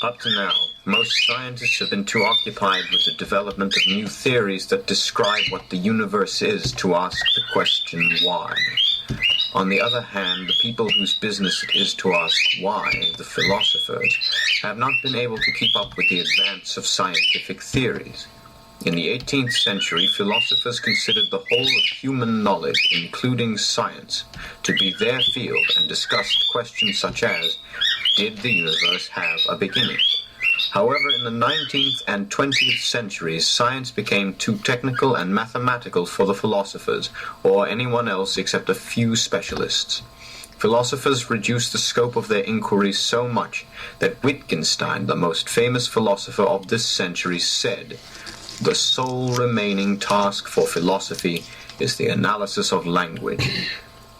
Up to now, most scientists have been too occupied with the development of new theories that describe what the universe is to ask the question why. On the other hand, the people whose business it is to ask why, the philosophers, have not been able to keep up with the advance of scientific theories. In the 18th century, philosophers considered the whole of human knowledge, including science, to be their field and discussed questions such as, did the universe have a beginning? However, in the 19th and 20th centuries, science became too technical and mathematical for the philosophers, or anyone else except a few specialists. Philosophers reduced the scope of their inquiries so much that Wittgenstein, the most famous philosopher of this century, said, "The sole remaining task for philosophy is the analysis of language,"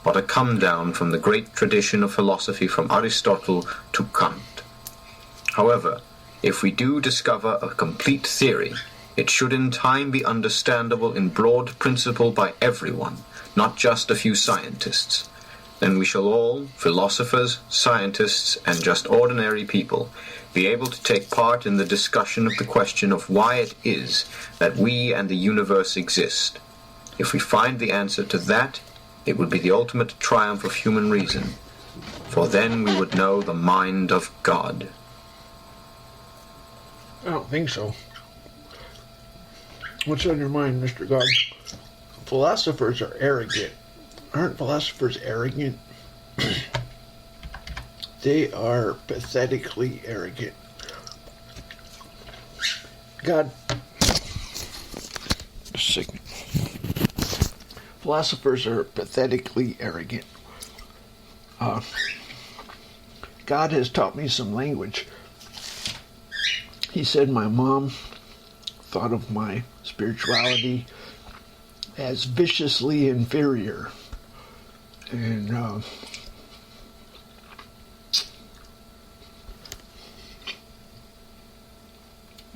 but a come-down from the great tradition of philosophy from Aristotle to Kant. However, if we do discover a complete theory, it should in time be understandable in broad principle by everyone, not just a few scientists. Then we shall all, philosophers, scientists, and just ordinary people, be able to take part in the discussion of the question of why it is that we and the universe exist. If we find the answer to that, it would be the ultimate triumph of human reason, for then we would know the mind of God. I don't think so. What's on your mind, Mr. God? Philosophers are arrogant. Aren't philosophers arrogant? They are pathetically arrogant. God, just a second. Philosophers are pathetically arrogant. God has taught me some language. He said my mom thought of my spirituality as viciously inferior. And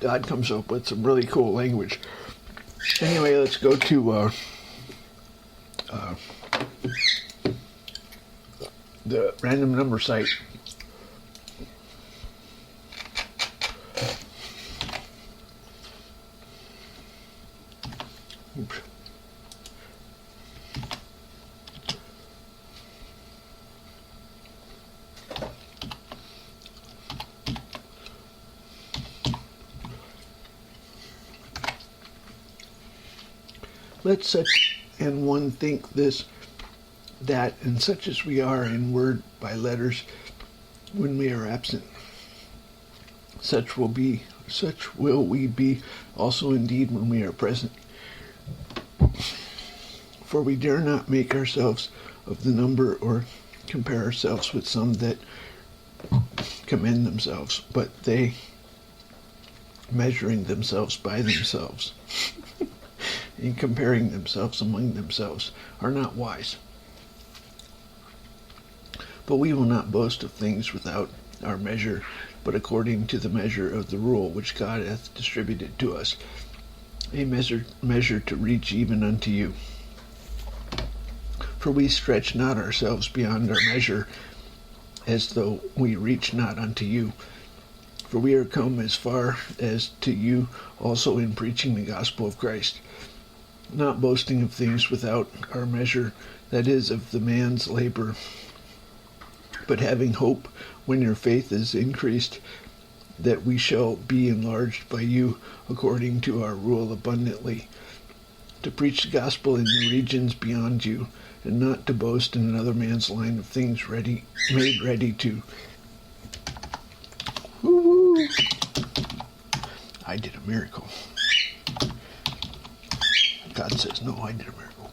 God comes up with some really cool language. Anyway, let's go to the random number site. Oops. Let such an one think this, that, and such as we are in word by letters when we are absent. Such will we be also indeed when we are present. For we dare not make ourselves of the number or compare ourselves with some that commend themselves, but they, measuring themselves by themselves, in comparing themselves among themselves, are not wise. But we will not boast of things without our measure, but according to the measure of the rule which God hath distributed to us, a measure to reach even unto you. For we stretch not ourselves beyond our measure, as though we reach not unto you. For we are come as far as to you also in preaching the gospel of Christ, not boasting of things without our measure, that is, of the man's labor, but having hope, when your faith is increased, that we shall be enlarged by you according to our rule abundantly, to preach the gospel in the regions beyond you, and not to boast in another man's line of things made ready to. Woo-hoo. I did a miracle. God says, no, I did a miracle.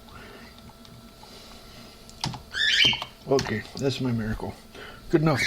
Okay, that's my miracle. Good enough.